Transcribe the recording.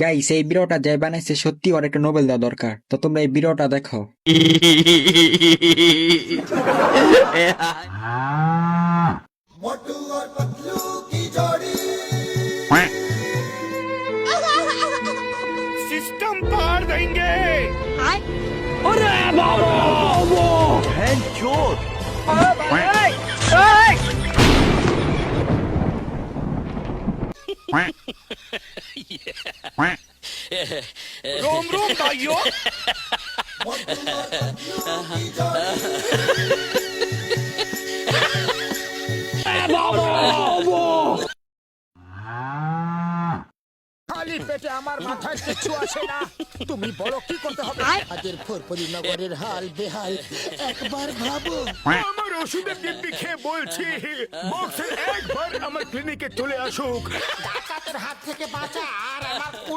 Guys, এই ভিডিওটা যে বানাইছে সত্যি ওর একটা নোবেল দেওয়া দরকার। তো তোমরা এই ভিডিওটা দেখো। मोटू और पतलू की जोड़ी सिस्टम पार देंगे। रोम रोम भाइयों। मोटू और पतलू की जोड़ी খালি পেটে আমার মাথায় কিছু আসে না। তুমি বলো কি করতে হবে? আজের ফোরপরি নগরের হাল বেহাল একবার ভাবো। আমার ওষুধের ডিব্বি খেয়ে বলছি বক্সের একবার আমার ক্লিনিকে চলে আসুক। ডাকাতের হাত থেকে বাঁচা আর আমার